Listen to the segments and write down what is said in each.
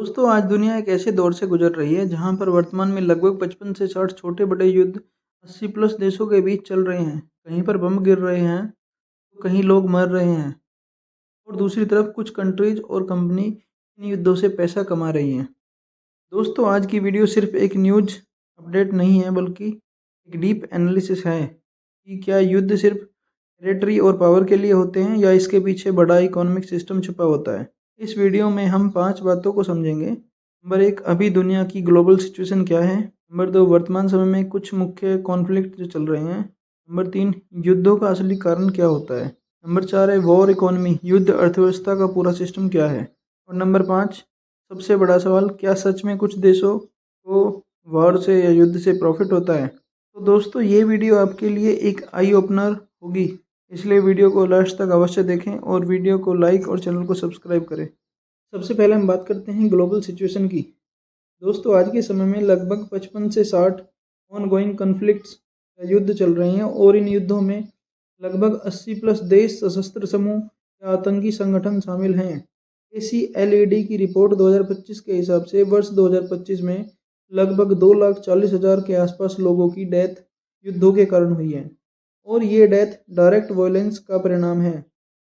दोस्तों, आज दुनिया एक ऐसे दौर से गुजर रही है जहां पर वर्तमान में लगभग 55 से 60 छोटे-बड़े युद्ध 80 प्लस देशों के बीच चल रहे हैं। कहीं पर बम गिर रहे हैं, तो कहीं लोग मर रहे हैं और दूसरी तरफ कुछ कंट्रीज और कंपनी इन युद्धों से पैसा कमा रही हैं। दोस्तों, आज की वीडियो सिर्फ एक न्यूज़ अपडेट नहीं है बल्कि एक डीप एनालिसिस है कि क्या युद्ध सिर्फ टेरिटरी और पावर के लिए होते हैं या इसके पीछे बड़ा इकोनॉमिक सिस्टम छुपा होता है। इस वीडियो में हम 5 बातों को समझेंगे। नंबर 1, अभी दुनिया की ग्लोबल सिचुएशन क्या है। नंबर 2, वर्तमान समय में कुछ मुख्य कॉन्फ्लिक्ट जो चल रहे हैं। नंबर 3, युद्धों का असली कारण क्या होता है। नंबर 4 है वॉर इकोनॉमी, युद्ध अर्थव्यवस्था का पूरा सिस्टम क्या है। और नंबर 5, सबसे बड़ा सवाल, क्या सच में कुछ देशों को वॉर से या युद्ध से प्रॉफिट होता है। तो दोस्तों, ये वीडियो आपके लिए एक आई ओपनर होगी, इसलिए वीडियो को लास्ट तक अवश्य देखें और वीडियो को लाइक और चैनल को सब्सक्राइब करें। सबसे पहले हम बात करते हैं ग्लोबल सिचुएशन की। दोस्तों, आज के समय में लगभग 55 से 60 ऑनगोइंग कॉन्फ्लिक्ट्स या युद्ध चल रहे हैं और इन युद्धों में लगभग 80 प्लस देश, सशस्त्र समूह या आतंकी संगठन शामिल हैं। ACLED की रिपोर्ट 2025 के हिसाब से वर्ष 2025 में लगभग 2,40,000 के आसपास लोगों की डेथ युद्धों के कारण हुई है और ये डेथ डायरेक्ट वायलेंस का परिणाम है।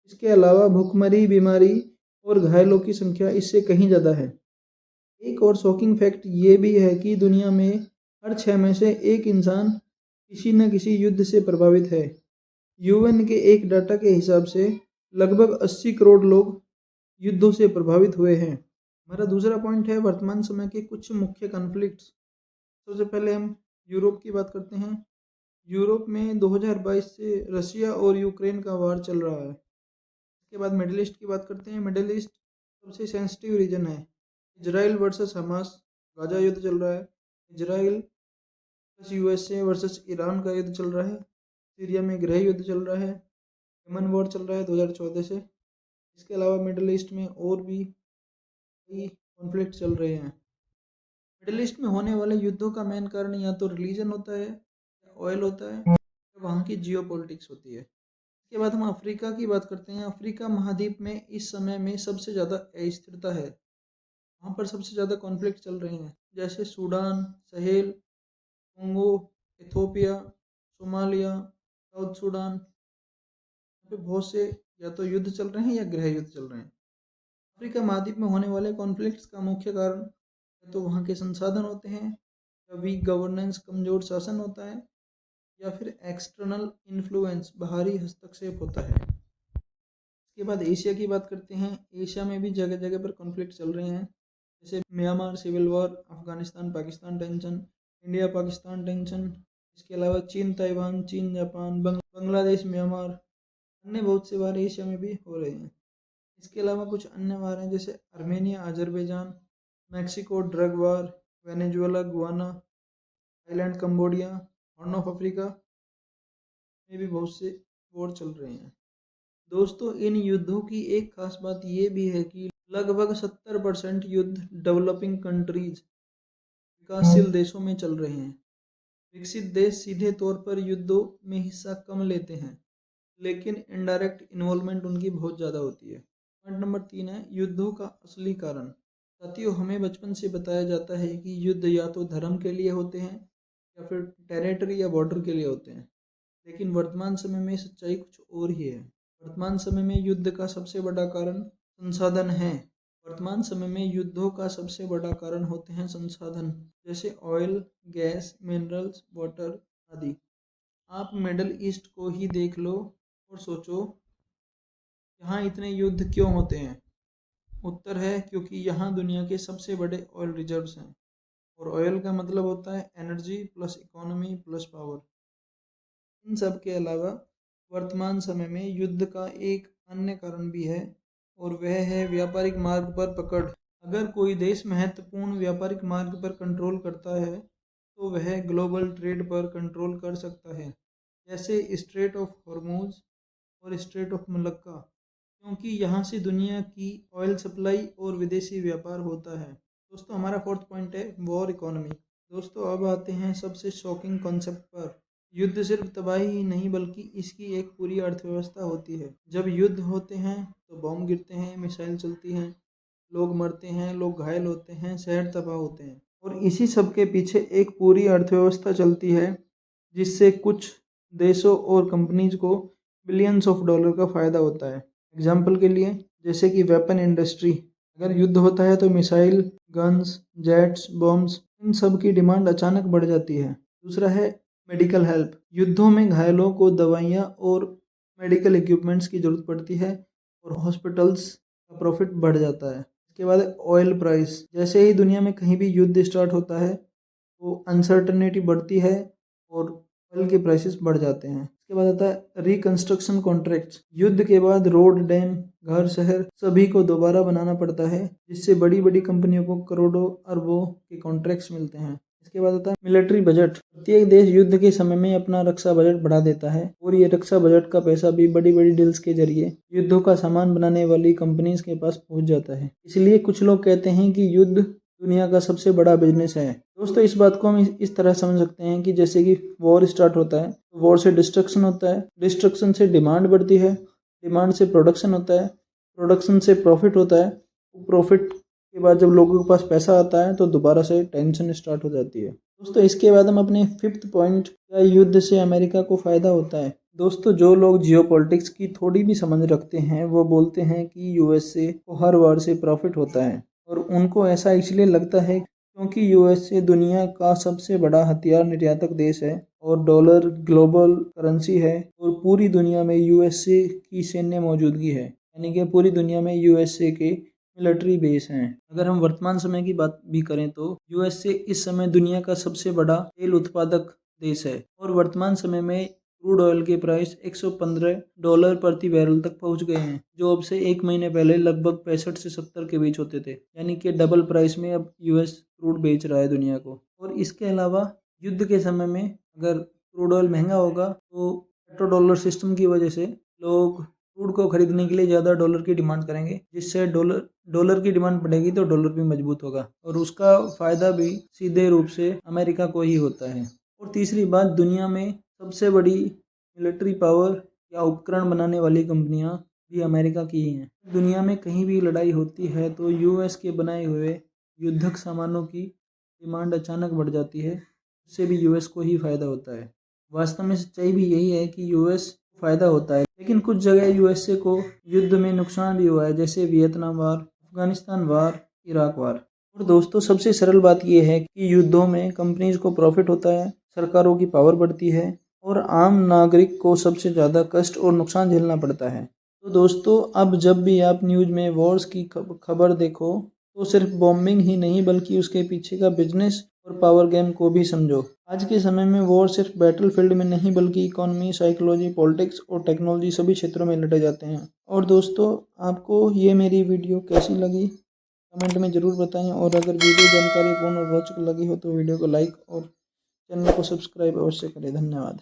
इसके अलावा भूखमरी, बीमारी और घायलों की संख्या इससे कहीं ज़्यादा है। एक और शॉकिंग फैक्ट ये भी है कि दुनिया में हर 6 में से एक इंसान किसी न किसी युद्ध से प्रभावित है। UN के एक डाटा के हिसाब से लगभग 80 करोड़ लोग युद्धों से प्रभावित हुए हैं। हमारा दूसरा पॉइंट है वर्तमान समय के कुछ मुख्य कॉन्फ्लिक्ट्स। सबसे पहले हम यूरोप की बात करते हैं। यूरोप में 2022 से रशिया और यूक्रेन का वार चल रहा है। इसके बाद मिडिल ईस्ट की बात करते हैं। मिडिल ईस्ट सबसे सेंसिटिव रीजन है। इजराइल वर्सेस हमास, गाजा युद्ध चल रहा है। Israel plus USA versus Iran का युद्ध चल रहा है। सीरिया में गृह युद्ध चल रहा है। यमन वॉर चल रहा है 2014 से। इसके अलावा मिडिल ईस्ट में और भी कई कॉन्फ्लिक्ट चल रहे हैं। मिडिल ईस्ट में होने वाले युद्धों का मेन कारण या तो रिलीजन होता है, या ऑयल होता है, या वहाँ की जियो पॉलिटिक्स होती है। इसके बाद हम अफ्रीका की बात करते हैं। अफ्रीका महाद्वीप में इस समय में सबसे ज़्यादा अस्थिरता है। वहाँ पर सबसे ज़्यादा कॉन्फ्लिक्ट चल रहे हैं, जैसे Sudan, Sahel, Congo, Ethiopia, Somalia, south Sudan. यहाँ पे बहुत से या तो युद्ध चल रहे हैं या गृह युद्ध चल रहे हैं। अफ्रीका महाद्वीप में होने वाले कॉन्फ्लिक्ट्स का मुख्य कारण या तो वहाँ के संसाधन होते हैं, या वीक गवर्नेंस, कमजोर शासन होता है, या फिर एक्सटर्नल इन्फ्लुएंस, बाहरी हस्तक्षेप होता है। इसके बाद एशिया की बात करते हैं। एशिया में भी जगह जगह पर कॉन्फ्लिक्ट चल रहे हैं, जैसे Myanmar civil war, Afghanistan Pakistan tension, India Pakistan tension. इसके अलावा चीन ताइवान, चीन जापान, बांग्लादेश म्यांमार, अन्य बहुत से वार एशिया में भी हो रहे हैं। इसके अलावा कुछ अन्य वार हैं, जैसे Armenia, Azerbaijan, Mexico drug war, Venezuela, Guana, Thailand, Cambodia, horn of Africa में भी बहुत से वॉर चल रहे हैं। दोस्तों, इन युद्धों की एक खास बात ये भी है कि लगभग 70% युद्ध डेवलपिंग कंट्रीज, विकासशील देशों में चल रहे हैं। विकसित देश सीधे तौर पर युद्धों में हिस्सा कम लेते हैं, लेकिन इनडायरेक्ट इन्वॉल्वमेंट उनकी बहुत ज़्यादा होती है। पॉइंट नंबर 3 है युद्धों का असली कारण। साथियों, हमें बचपन से बताया जाता है कि युद्ध या तो धर्म के लिए होते हैं या फिर टेरिटरी या बॉर्डर के लिए होते हैं, लेकिन वर्तमान समय में सच्चाई कुछ और ही है। वर्तमान समय में युद्ध का सबसे बड़ा कारण संसाधन है। वर्तमान समय में युद्धों का सबसे बड़ा कारण होते हैं संसाधन, जैसे ऑयल, गैस, मिनरल्स, वाटर आदि। आप मिडल ईस्ट को ही देख लो और सोचो, यहाँ इतने युद्ध क्यों होते हैं। उत्तर है क्योंकि यहाँ दुनिया के सबसे बड़े ऑयल रिजर्व्स हैं, और ऑयल का मतलब होता है energy plus economy plus power. इन सब के अलावा वर्तमान समय में युद्ध का एक अन्य कारण भी है, और वह है व्यापारिक मार्ग पर पकड़। अगर कोई देश महत्वपूर्ण व्यापारिक मार्ग पर कंट्रोल करता है तो वह ग्लोबल ट्रेड पर कंट्रोल कर सकता है, जैसे स्ट्रेट ऑफ हॉर्मूज और स्ट्रेट ऑफ मलक्का, क्योंकि यहाँ से दुनिया की ऑयल सप्लाई और विदेशी व्यापार होता है। दोस्तों, हमारा फोर्थ पॉइंट है वॉर इकोनॉमी। दोस्तों, अब आते हैं सबसे शॉकिंग कॉन्सेप्ट पर। युद्ध सिर्फ तबाही ही नहीं बल्कि इसकी एक पूरी अर्थव्यवस्था होती है। जब युद्ध होते हैं तो बॉम्ब गिरते हैं, मिसाइल चलती हैं, लोग मरते हैं, लोग घायल होते हैं, शहर तबाह होते हैं। और इसी सब के पीछे एक पूरी अर्थव्यवस्था चलती है, जिससे कुछ देशों और कंपनीज को बिलियंस ऑफ डॉलर का फ़ायदा होता है। एग्जाम्पल के लिए जैसे कि वेपन इंडस्ट्री, अगर युद्ध होता है तो मिसाइल, गन्स, जेट्स, बॉम्ब्स, इन सब की डिमांड अचानक बढ़ जाती है। दूसरा है मेडिकल हेल्प, युद्धों में घायलों को दवाइयाँ और मेडिकल इक्विपमेंट्स की ज़रूरत पड़ती है और हॉस्पिटल्स का प्रॉफिट बढ़ जाता है। इसके बाद ऑयल प्राइस, जैसे ही दुनिया में कहीं भी युद्ध स्टार्ट होता है तो अनसर्टनिटी बढ़ती है और ऑयल के प्राइसेस बढ़ जाते हैं। इसके बाद आता है रिकंस्ट्रक्शन कॉन्ट्रैक्ट्स, युद्ध के बाद रोड, डैम, घर, शहर सभी को दोबारा बनाना पड़ता है, जिससे बड़ी बड़ी कंपनियों को करोड़ों अरबों के कॉन्ट्रैक्ट्स मिलते हैं। इसके बाद आता है मिलिट्री बजट, प्रत्येक देश युद्ध के समय में अपना रक्षा बजट बढ़ा देता है और ये रक्षा बजट का पैसा भी बड़ी बड़ी डील्स के जरिए युद्धों का सामान बनाने वाली कंपनीज के पास पहुंच जाता है। इसलिए कुछ लोग कहते हैं कि युद्ध दुनिया का सबसे बड़ा बिजनेस है। दोस्तों, इस बात को हम इस तरह समझ सकते हैं कि जैसे कि वॉर स्टार्ट होता है तो वॉर से डिस्ट्रक्शन होता है, डिस्ट्रक्शन से डिमांड बढ़ती है, डिमांड से प्रोडक्शन होता है, प्रोडक्शन से प्रॉफिट होता है, प्रॉफिट के बाद जब लोगों के पास पैसा आता है तो दोबारा से टेंशन स्टार्ट हो जाती है। दोस्तों, इसके बाद हम अपने 5th पॉइंट, क्या युद्ध से अमेरिका को फ़ायदा होता है। दोस्तों, जो लोग जियोपॉलिटिक्स की थोड़ी भी समझ रखते हैं वो बोलते हैं कि यूएसए को हर वार से प्रॉफिट होता है और उनको ऐसा इसलिए लगता है क्योंकि यूएसए दुनिया का सबसे बड़ा हथियार निर्यातक देश है और डॉलर ग्लोबल करेंसी है और पूरी दुनिया में यूएसए की सैन्य मौजूदगी है, यानी कि पूरी दुनिया में यूएसए के मिलिट्री बेस हैं। अगर हम वर्तमान समय की बात भी करें तो यूएसए इस समय दुनिया का सबसे बड़ा तेल उत्पादक देश है और वर्तमान समय में क्रूड ऑयल के प्राइस $115 प्रति बैरल तक पहुंच गए हैं, जो अब से एक महीने पहले लगभग 65 से 70 के बीच होते थे, यानी कि डबल प्राइस में अब यूएस क्रूड बेच रहा है दुनिया को। और इसके अलावा युद्ध के समय में अगर क्रूड ऑयल महंगा होगा तो पेट्रो डॉलर सिस्टम की वजह से लोग क्रूड को खरीदने के लिए ज़्यादा डॉलर की डिमांड करेंगे, जिससे डॉलर की डिमांड बढ़ेगी तो डॉलर भी मजबूत होगा और उसका फ़ायदा भी सीधे रूप से अमेरिका को ही होता है। और तीसरी बात, दुनिया में सबसे बड़ी मिलिट्री पावर या उपकरण बनाने वाली कंपनियां भी अमेरिका की ही हैं। दुनिया में कहीं भी लड़ाई होती है तो यूएस के बनाए हुए युद्धक सामानों की डिमांड अचानक बढ़ जाती है, उससे भी यूएस को ही फ़ायदा होता है। वास्तव में सच्चाई भी यही है कि यूएस को फ़ायदा होता है, लेकिन कुछ जगह यूएसए को युद्ध में नुकसान भी हुआ है, जैसे वियतनाम वार, अफगानिस्तान वार, इराक वार। और दोस्तों, सबसे सरल बात यह है कि युद्धों में कंपनीज को प्रॉफिट होता है, सरकारों की पावर बढ़ती है और आम नागरिक को सबसे ज़्यादा कष्ट और नुकसान झेलना पड़ता है। तो दोस्तों, अब जब भी आप न्यूज़ में वॉर्स की खबर देखो तो सिर्फ बॉम्बिंग ही नहीं बल्कि उसके पीछे का बिजनेस और पावर गेम को भी समझो। आज के समय में वॉर सिर्फ बैटलफील्ड में नहीं बल्कि इकोनॉमी, साइकोलॉजी, पॉलिटिक्स और टेक्नोलॉजी सभी क्षेत्रों में लड़े जाते हैं। और दोस्तों, आपको ये मेरी वीडियो कैसी लगी कमेंट में ज़रूर बताएं और अगर वीडियो जानकारीपूर्ण और रोचक लगी हो तो वीडियो को लाइक और चैनल को सब्सक्राइब अवश्य करें। धन्यवाद।